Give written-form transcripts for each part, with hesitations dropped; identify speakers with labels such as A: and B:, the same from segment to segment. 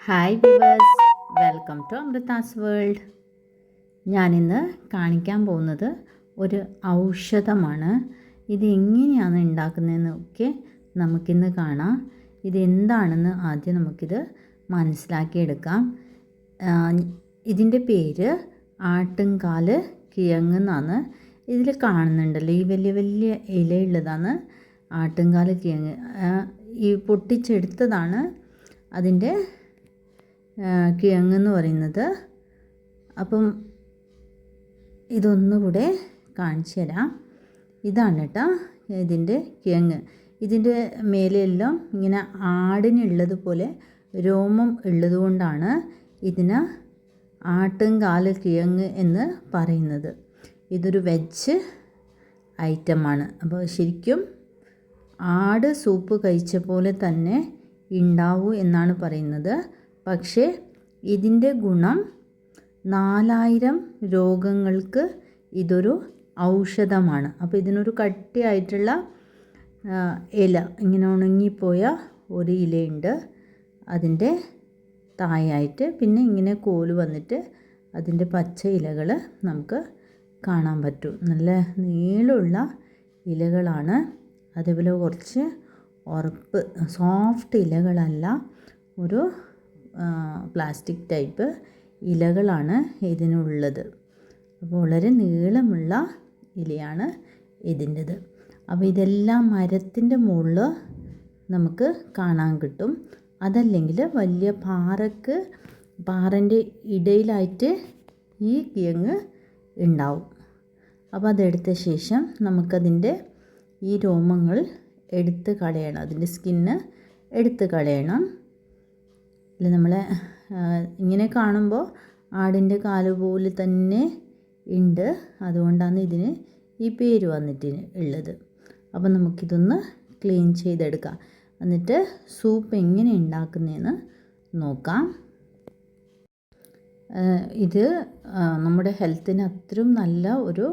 A: Hi viewers, welcome to Amrutha's world. ഞാനിന്ന് കാണിക്കാൻ പോകുന്നത് ഒരു ഔഷധമാണ്. ഇത് എങ്ങനെയാണ് ഉണ്ടാക്കുന്നതെന്നൊക്കെ നമുക്കിന്ന് കാണാം. ഇതെന്താണെന്ന് ആദ്യം നമുക്കിത് മനസ്സിലാക്കിയെടുക്കാം. ഇതിൻ്റെ പേര് ആട്ടുംകാല് കിഴങ്ങ് എന്നാണ്. ഇതിൽ കാണുന്നുണ്ടല്ലോ, ഈ വലിയ വലിയ ഇലയുള്ളതാണ് ആട്ടുംകാല് കിഴങ്ങ്. ഈ പൊട്ടിച്ചെടുത്തതാണ് അതിൻ്റെ കിഴങ്ങെന്ന് പറയുന്നത്. അപ്പം ഇതൊന്നുകൂടെ കാണിച്ചു തരാം. ഇതാണ് കേട്ടോ ഇതിൻ്റെ കിഴങ്ങ്. ഇതിൻ്റെ മേലെയെല്ലാം ഇങ്ങനെ ആടിനുള്ളതുപോലെ രോമം ഉള്ളതുകൊണ്ടാണ് ഇതിന് ആട്ടുംകാല് കിഴങ്ങ് എന്ന് പറയുന്നത്. ഇതൊരു വെജ് ഐറ്റമാണ്. അപ്പോൾ ശരിക്കും ആട് സൂപ്പ് കഴിച്ച പോലെ തന്നെ ഉണ്ടാവൂ എന്നാണ് പറയുന്നത്. പക്ഷേ ഇതിൻ്റെ ഗുണം 4000 രോഗങ്ങൾക്ക് ഇതൊരു ഔഷധമാണ്. അപ്പോൾ ഇതിനൊരു കട്ടിയായിട്ടുള്ള ഇല, ഇങ്ങനെ ഉണങ്ങിപ്പോയ ഒരു ഇലയുണ്ട് അതിൻ്റെ തായായിട്ട്. പിന്നെ ഇങ്ങനെ കോല് വന്നിട്ട് അതിൻ്റെ പച്ച ഇലകൾ നമുക്ക് കാണാൻ പറ്റും. നല്ല നീളമുള്ള ഇലകളാണ്. അതേപോലെ കുറച്ച് ഉറപ്പ് സോഫ്റ്റ് ഇലകളല്ല, ഒരു പ്ലാസ്റ്റിക് ടൈപ്പ് ഇലകളാണ് ഇതിനുള്ളത്. അപ്പോൾ വളരെ നീളമുള്ള ഇലയാണ് ഇതിൻ്റെത്. അപ്പോൾ ഇതെല്ലാം മരത്തിൻ്റെ മുകളിൽ നമുക്ക് കാണാൻ കിട്ടും. അതല്ലെങ്കിൽ വലിയ പാറൻ്റെ ഇടയിലായിട്ട് ഈ കിഴങ്ങ് ഉണ്ടാവും. അപ്പോൾ അതെടുത്ത ശേഷം നമുക്കതിൻ്റെ ഈ രോമങ്ങൾ എടുത്ത് കളയണം, അതിൻ്റെ സ്കിന്ന് എടുത്ത് കളയണം. അല്ല, നമ്മളെ ഇങ്ങനെ കാണുമ്പോൾ ആടിൻ്റെ കാല് പോലെ തന്നെ ഉണ്ട്. അതുകൊണ്ടാണ് ഇതിന് ഈ പേര് വന്നിട്ട് ഉള്ളത്. അപ്പോൾ നമുക്കിതൊന്ന് ക്ലീൻ ചെയ്തെടുക്കാം. എന്നിട്ട് സൂപ്പ് എങ്ങനെ ഉണ്ടാക്കുന്നതെന്ന് നോക്കാം. ഇത് നമ്മുടെ ഹെൽത്തിന് അത്രയും നല്ല ഒരു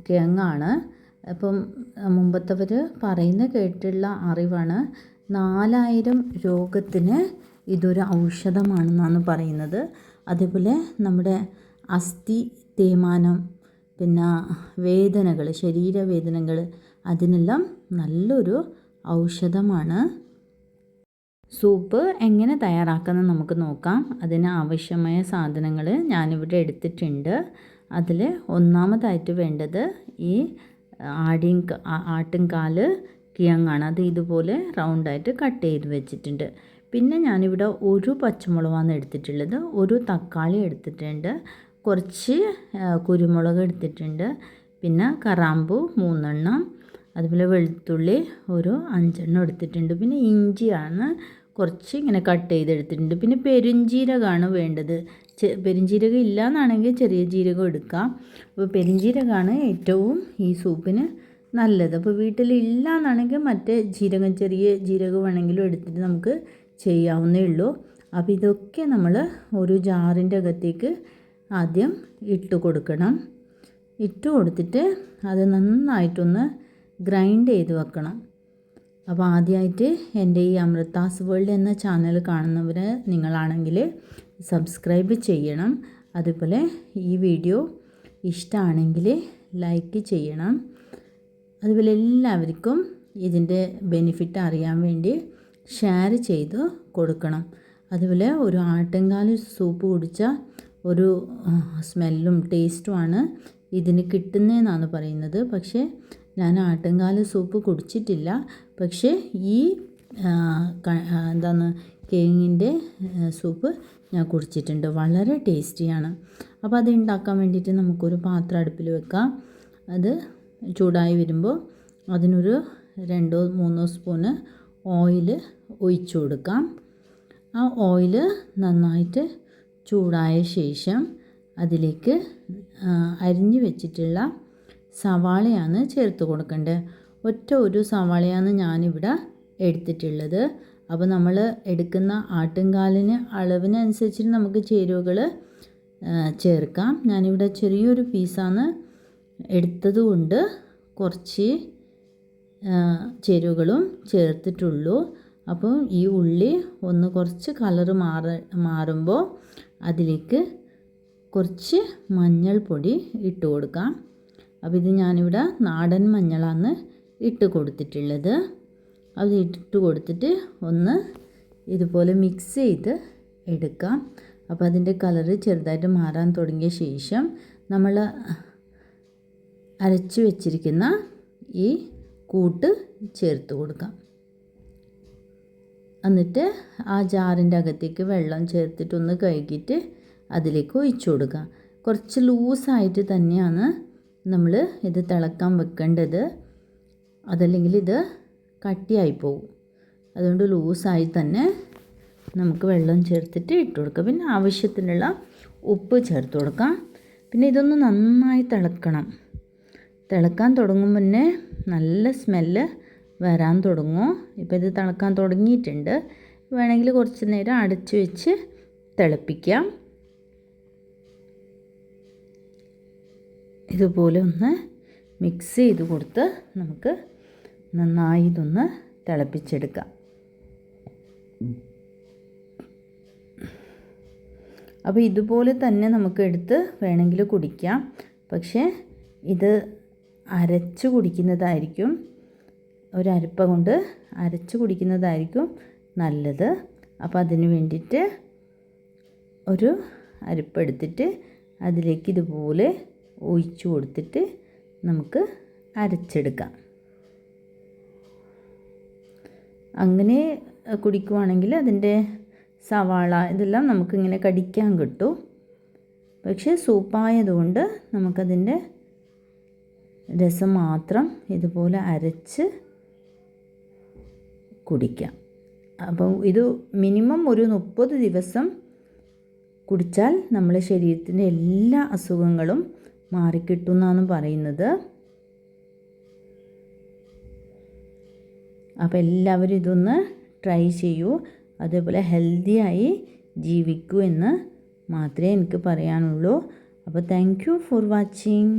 A: കിഴങ്ങാണ്. അപ്പം മുമ്പത്തവർ പറയുന്ന കേട്ടുള്ള അറിവാണ്, 4000 രോഗത്തിന് ഇതൊരു ഔഷധമാണെന്നാണ് പറയുന്നത്. അതേപോലെ നമ്മുടെ അസ്ഥി തേയ്മാനം, പിന്നെ വേദനകൾ, ശരീരവേദനകൾ, അതിനെല്ലാം നല്ലൊരു ഔഷധമാണ്. സൂപ്പ് എങ്ങനെ തയ്യാറാക്കുന്നത് നമുക്ക് നോക്കാം. അതിന് ആവശ്യമായ സാധനങ്ങൾ ഞാനിവിടെ എടുത്തിട്ടുണ്ട്. അതിൽ ഒന്നാമതായിട്ട് വേണ്ടത് ഈ ആട്ടുംകാല് കിഴങ്ങാണ്. അത് ഇതുപോലെ റൗണ്ടായിട്ട് കട്ട് ചെയ്ത് വെച്ചിട്ടുണ്ട്. പിന്നെ ഞാനിവിടെ ഒരു പച്ചമുളകാണ് എടുത്തിട്ടുള്ളത്, ഒരു തക്കാളി എടുത്തിട്ടുണ്ട്, കുറച്ച് കുരുമുളക് എടുത്തിട്ടുണ്ട്, പിന്നെ കറാമ്പൂ 3 എണ്ണം, അതുപോലെ വെളുത്തുള്ളി ഒരു 5 എണ്ണം എടുത്തിട്ടുണ്ട്. പിന്നെ ഇഞ്ചിയാണ് കുറച്ച് ഇങ്ങനെ കട്ട് ചെയ്തെടുത്തിട്ടുണ്ട്. പിന്നെ പെരുംജീരകമാണ് വേണ്ടത്. പെരുംജീരകം ഇല്ലയെന്നാണെങ്കിൽ ചെറിയ ജീരകം എടുക്കാം. അപ്പോൾ പെരുംജീരകമാണ് ഏറ്റവും ഈ സൂപ്പിന് നല്ലത്. അപ്പോൾ വീട്ടിലില്ല എന്നാണെങ്കിൽ മറ്റേ ജീരകം, ചെറിയ ജീരകം വേണമെങ്കിലും എടുത്തിട്ട് നമുക്ക് ചെയ്യാവുന്നേ ഉള്ളൂ. അപ്പോൾ ഇതൊക്കെ നമ്മൾ ഒരു ജാറിൻ്റെ അകത്തേക്ക് ആദ്യം ഇട്ട് കൊടുക്കണം. ഇട്ട് കൊടുത്തിട്ട് അത് നന്നായിട്ടൊന്ന് ഗ്രൈൻഡ് ചെയ്ത് വെക്കണം. അപ്പോൾ ആദ്യമായിട്ട് എൻ്റെ ഈ അമൃതാസ് വേൾഡ് എന്ന ചാനൽ കാണുന്നവർ നിങ്ങളാണെങ്കിൽ സബ്സ്ക്രൈബ് ചെയ്യണം. അതുപോലെ ഈ വീഡിയോ ഇഷ്ടമാണെങ്കിൽ ലൈക്ക് ചെയ്യണം. അതുപോലെ എല്ലാവർക്കും ഇതിൻ്റെ ബെനിഫിറ്റ് അറിയാൻ വേണ്ടി ഷെയർ ചെയ്ത് കൊടുക്കണം. അതുപോലെ ഒരു ആട്ടുംകാല് സൂപ്പ് കുടിച്ചാൽ ഒരു സ്മെല്ലും ടേസ്റ്റുമാണ് ഇതിന് കിട്ടുന്നതെന്നാണ് പറയുന്നത്. പക്ഷേ ഞാൻ ആട്ടുംകാല് സൂപ്പ് കുടിച്ചിട്ടില്ല. പക്ഷേ ഈ കിഴങ്ങിൻ്റെ സൂപ്പ് ഞാൻ കുടിച്ചിട്ടുണ്ട്. വളരെ ടേസ്റ്റിയാണ്. അപ്പോൾ അത് ഉണ്ടാക്കാൻ വേണ്ടിയിട്ട് നമുക്കൊരു പാത്രം അടുപ്പിൽ വെക്കാം. അത് ചൂടായി വരുമ്പോൾ അതിനൊരു 2-3 സ്പൂണ് ഓയിൽ ഒഴിച്ചു കൊടുക്കാം. ആ ഓയിൽ നന്നായിട്ട് ചൂടായ ശേഷം അതിലേക്ക് അരിഞ്ഞു വെച്ചിട്ടുള്ള സവാളയാണ് ചേർത്ത് കൊടുക്കേണ്ടത്. ഒരു സവാളയാണ് ഞാനിവിടെ എടുത്തിട്ടുള്ളത്. അപ്പോൾ നമ്മൾ എടുക്കുന്ന ആട്ടുംകാലിന് അളവിനനുസരിച്ചിട്ട് നമുക്ക് ചേരുവകൾ ചേർക്കാം. ഞാനിവിടെ ചെറിയൊരു പീസാണ് എടുത്തത് കൊണ്ട് കുറച്ച് ചേരുവകളും ചേർത്തിട്ടുള്ളൂ. അപ്പോൾ ഈ ഉള്ളി ഒന്ന് കുറച്ച് കളറ് മാറുമ്പോൾ അതിലേക്ക് കുറച്ച് മഞ്ഞൾപ്പൊടി ഇട്ട് കൊടുക്കാം. അപ്പോൾ ഇത് ഞാനിവിടെ നാടൻ മഞ്ഞളാണ് ഇട്ട് കൊടുത്തിട്ടുള്ളത്. അത് ഇട്ട് കൊടുത്തിട്ട് ഒന്ന് ഇതുപോലെ മിക്സ് ചെയ്ത് എടുക്കാം. അപ്പോൾ അതിൻ്റെ കളറ് ചെറുതായിട്ട് മാറാൻ തുടങ്ങിയ ശേഷം നമ്മൾ അരച്ച് വെച്ചിരിക്കുന്ന ഈ കൂട്ട് ചേർത്ത് കൊടുക്കാം. എന്നിട്ട് ആ ജാറിൻ്റെ അകത്തേക്ക് വെള്ളം ചേർത്തിട്ടൊന്ന് കഴുകിയിട്ട് അതിലേക്ക് ഒഴിച്ചു കൊടുക്കാം. കുറച്ച് ലൂസായിട്ട് തന്നെയാണ് നമ്മൾ ഇത് തിളക്കാൻ വെക്കേണ്ടത്, അതല്ലെങ്കിൽ ഇത് കട്ടിയായി പോകും. അതുകൊണ്ട് ലൂസായി തന്നെ നമുക്ക് വെള്ളം ചേർത്തിട്ട് ഇട്ട് കൊടുക്കാം. പിന്നെ ആവശ്യത്തിനുള്ള ഉപ്പ് ചേർത്ത് കൊടുക്കാം. പിന്നെ ഇതൊന്ന് നന്നായി തിളക്കണം. തിളക്കാൻ തുടങ്ങുമ്പോൾ തന്നെ നല്ല സ്മെല്ല് വരാൻ തുടങ്ങും. ഇപ്പോൾ ഇത് തിളക്കാൻ തുടങ്ങിയിട്ടുണ്ട്. വേണമെങ്കിൽ കുറച്ച് നേരം അടച്ചു വെച്ച് തിളപ്പിക്കാം. ഇതുപോലെ ഒന്ന് മിക്സ് ചെയ്ത് കൊടുത്ത് നമുക്ക് നന്നായി ഇതൊന്ന് തിളപ്പിച്ചെടുക്കാം. അപ്പോൾ ഇതുപോലെ തന്നെ നമുക്ക് എടുത്ത് വേണമെങ്കിൽ കുടിക്കാം. പക്ഷേ ഇത് അരച്ച് കുടിക്കുന്നതായിരിക്കും, ഒരരിപ്പ കൊണ്ട് അരച്ച് കുടിക്കുന്നതായിരിക്കും നല്ലത്. അപ്പോൾ അതിന് വേണ്ടിയിട്ട് ഒരു അരിപ്പ എടുത്തിട്ട് അതിലേക്ക് ഇതുപോലെ ഒഴിച്ചു കൊടുത്തിട്ട് നമുക്ക് അരച്ചെടുക്കാം. അങ്ങനെ കുടിക്കുവാണെങ്കിൽ അതിൻ്റെ സവാള ഇതെല്ലാം നമുക്കിങ്ങനെ കടിക്കാൻ കിട്ടും. പക്ഷേ സൂപ്പായതുകൊണ്ട് നമുക്കതിൻ്റെ രസം മാത്രം ഇതുപോലെ അരച്ച് കുടിക്കാം. അപ്പോൾ ഇത് മിനിമം ഒരു 30 ദിവസം കുടിച്ചാൽ നമ്മുടെ ശരീരത്തിൻ്റെ എല്ലാ അസുഖങ്ങളും മാറിക്കിട്ടും എന്നാണ് പറയുന്നത്. അപ്പോൾ എല്ലാവരും ഇതൊന്ന് ട്രൈ ചെയ്യൂ. അതേപോലെ ഹെൽത്തിയായി ജീവിക്കൂ എന്ന് മാത്രമേ എനിക്ക് പറയാനുള്ളൂ. അപ്പോൾ താങ്ക് യു ഫോർ വാച്ചിങ്.